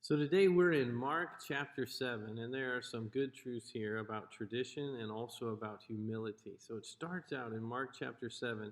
So today we're in Mark chapter 7, and there are some good truths here about tradition and also about humility. So it starts out in Mark chapter 7,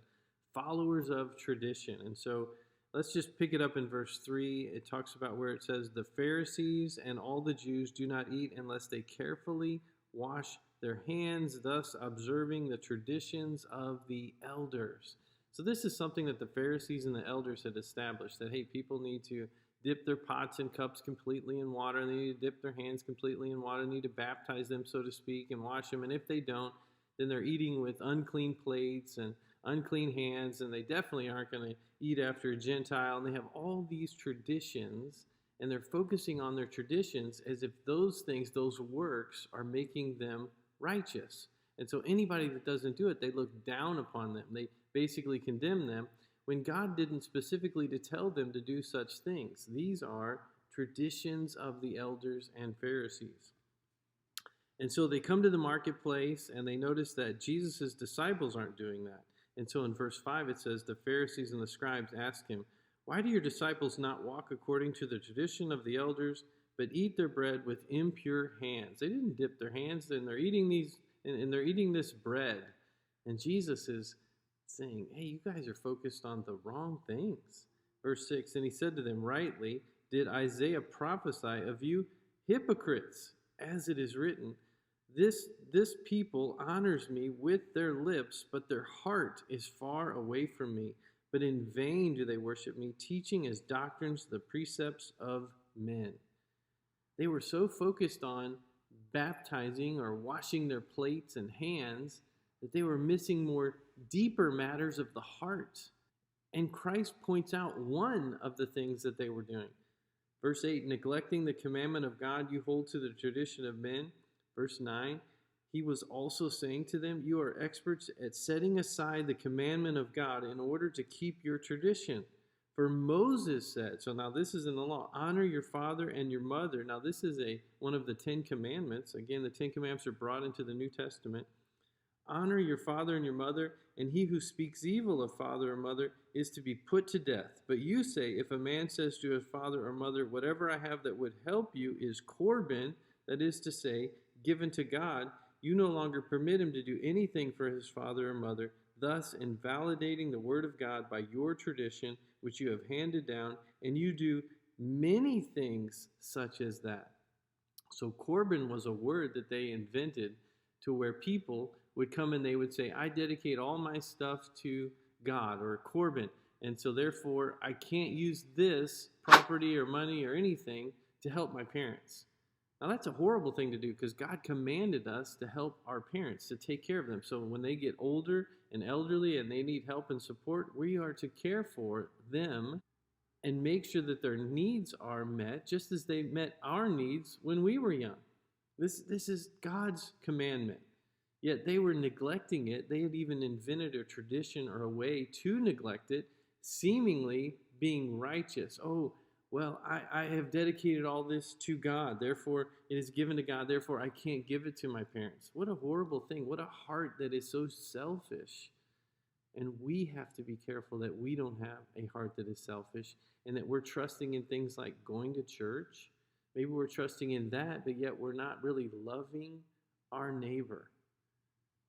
followers of tradition. And so let's just pick it up in verse 3. It talks about where it says, "The Pharisees and all the Jews do not eat unless they carefully wash their hands, thus observing the traditions of the elders." So this is something that the Pharisees and the elders had established, that, hey, people need to dip their pots and cups completely in water, and they need to dip their hands completely in water. They need to baptize them, so to speak, and wash them. And if they don't, then they're eating with unclean plates and unclean hands, and they definitely aren't going to eat after a Gentile. And they have all these traditions, and they're focusing on their traditions as if those things, those works, are making them righteous. And so anybody that doesn't do it, they look down upon them. They basically condemn them, when God didn't specifically to tell them to do such things. These are traditions of the elders and Pharisees. And so they come to the marketplace and they notice that Jesus' disciples aren't doing that. And so in verse 5 it says, "The Pharisees and the scribes ask him, 'Why do your disciples not walk according to the tradition of the elders, but eat their bread with impure hands?'" They didn't dip their hands, and they're eating this bread. And Jesus is saying, hey, you guys are focused on the wrong things. Verse 6, "And he said to them, 'Rightly did Isaiah prophesy of you hypocrites, as it is written, this people honors me with their lips, but their heart is far away from me. But in vain do they worship me, teaching as doctrines the precepts of men.'" They were so focused on baptizing or washing their plates and hands that they were missing more deeper matters of the heart. And Christ points out one of the things that they were doing. Verse 8, "Neglecting the commandment of God, you hold to the tradition of men." Verse 9, "He was also saying to them, 'You are experts at setting aside the commandment of God in order to keep your tradition. For Moses said,'" so now this is in the law, "'Honor your father and your mother.'" Now this is one of the 10 commandments. Again, the 10 commandments are brought into the New Testament. "'Honor your father and your mother, and he who speaks evil of father or mother is to be put to death. But you say, if a man says to his father or mother, whatever I have that would help you is Corban, that is to say, given to God, you no longer permit him to do anything for his father or mother, thus invalidating the word of God by your tradition, which you have handed down, and you do many things such as that.'" So Corban was a word that they invented to where people would come and they would say, "I dedicate all my stuff to God," or Corban, "and so therefore I can't use this property or money or anything to help my parents." Now that's a horrible thing to do, because God commanded us to help our parents, to take care of them. So when they get older and elderly and they need help and support, we are to care for them and make sure that their needs are met just as they met our needs when we were young. This is God's commandment. Yet they were neglecting it. They had even invented a tradition or a way to neglect it, seemingly being righteous. "Oh, well, I have dedicated all this to God. Therefore, it is given to God. Therefore, I can't give it to my parents." What a horrible thing. What a heart that is so selfish. And we have to be careful that we don't have a heart that is selfish, and that we're trusting in things like going to church. Maybe we're trusting in that, but yet we're not really loving our neighbor.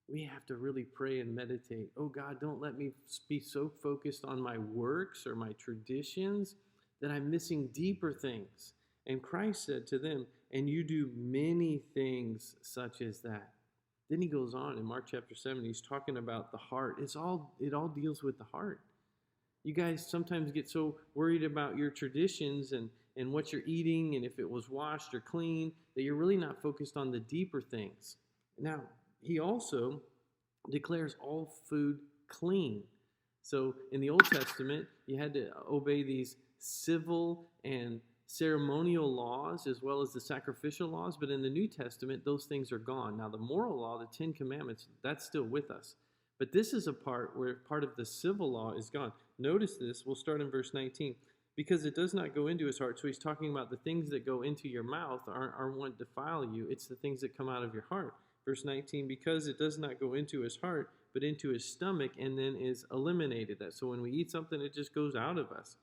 We have to really pray and meditate. "Oh God, don't let me be so focused on my works or my traditions that I'm missing deeper things." And Christ said to them, "And you do many things such as that." Then he goes on in Mark chapter 7, he's talking about the heart. It all deals with the heart. You guys sometimes get so worried about your traditions and what you're eating and if it was washed or clean that you're really not focused on the deeper things. Now, he also declares all food clean. So in the Old Testament, you had to obey these civil and ceremonial laws as well as the sacrificial laws. But in the New Testament, those things are gone. Now, the moral law, the 10 Commandments, that's still with us. But this is a part where part of the civil law is gone. Notice this. We'll start in verse 19. "Because it does not go into his heart." So he's talking about the things that go into your mouth aren't what defile you. It's the things that come out of your heart. Verse 19, "Because it does not go into his heart, but into his stomach, and then is eliminated." That. So when we eat something, it just goes out of us.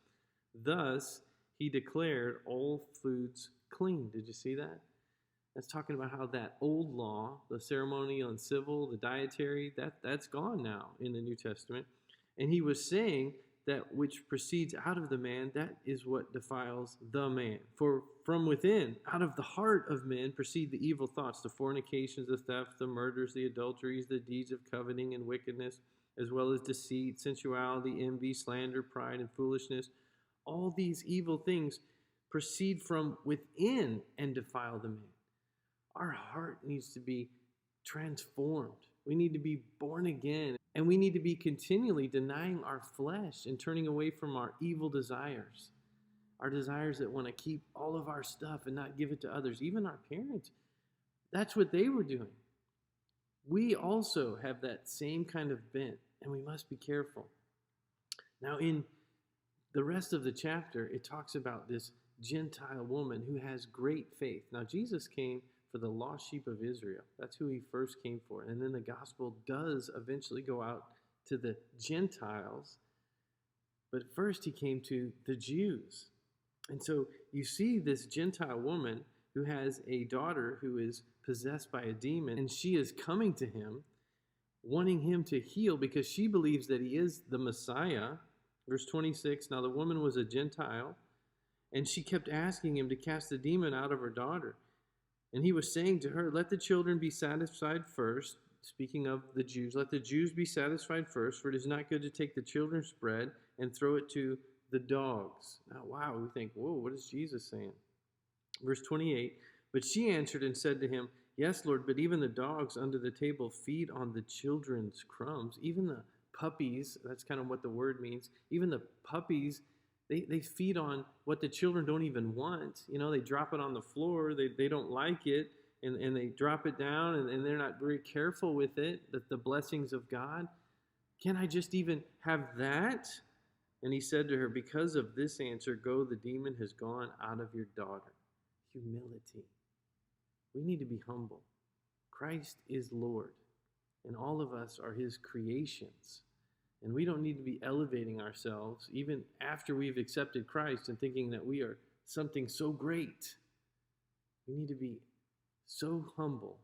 "Thus he declared all foods clean. Did you see that? That's talking about how that old law, the ceremonial and civil, the dietary, that's gone now in the New Testament. And he was saying that which proceeds out of the man, that is what defiles the man. For from within, out of the heart of men, proceed the evil thoughts, the fornications, the thefts, the murders, the adulteries, the deeds of coveting and wickedness, as well as deceit, sensuality, envy, slander, pride, and foolishness. All these evil things proceed from within and defile the man. Our heart needs to be transformed. We need to be born again. And we need to be continually denying our flesh and turning away from our evil desires. Our desires that want to keep all of our stuff and not give it to others. Even our parents, that's what they were doing. We also have that same kind of bent, and we must be careful. Now, in the rest of the chapter, it talks about this Gentile woman who has great faith. Now, Jesus came for the lost sheep of Israel. That's who he first came for. And then the gospel does eventually go out to the Gentiles. But first he came to the Jews. And so you see this Gentile woman who has a daughter who is possessed by a demon, and she is coming to him, wanting him to heal because she believes that he is the Messiah. Verse 26, now the woman was a Gentile, and she kept asking him to cast the demon out of her daughter. And he was saying to her, let the children be satisfied first. Speaking of the Jews, let the Jews be satisfied first, for it is not good to take the children's bread and throw it to the dogs. Now, wow, we think, whoa, what is Jesus saying? Verse 28, but she answered and said to him, yes, Lord, but even the dogs under the table feed on the children's crumbs. Even the puppies, that's kind of what the word means, even the puppies, they feed on what the children don't even want. You know, they drop it on the floor, they don't like it, and they drop it down, and they're not very careful with it, that the blessings of God. Can I just even have that? And he said to her, because of this answer, go, the demon has gone out of your daughter. Humility. We need to be humble. Christ is Lord, and all of us are his creations. And we don't need to be elevating ourselves even after we've accepted Christ and thinking that we are something so great. We need to be so humble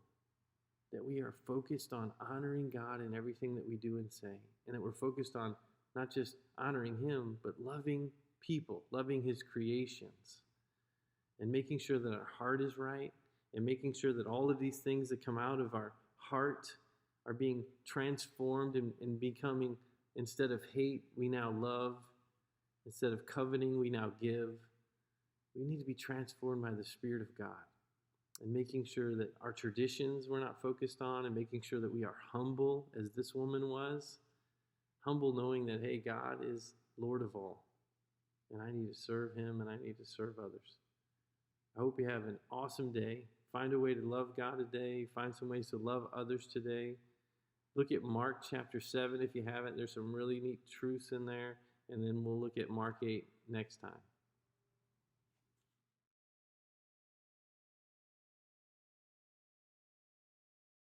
that we are focused on honoring God in everything that we do and say. And that we're focused on not just honoring him, but loving people, loving his creations. And making sure that our heart is right. And making sure that all of these things that come out of our heart are being transformed and becoming, instead of hate, we now love. Instead of coveting, we now give. We need to be transformed by the Spirit of God. And making sure that our traditions we're not focused on, and making sure that we are humble as this woman was. Humble knowing that, hey, God is Lord of all. And I need to serve him and I need to serve others. I hope you have an awesome day. Find a way to love God today. Find some ways to love others today. Look at Mark chapter 7 if you haven't. There's some really neat truths in there. And then we'll look at Mark 8 next time.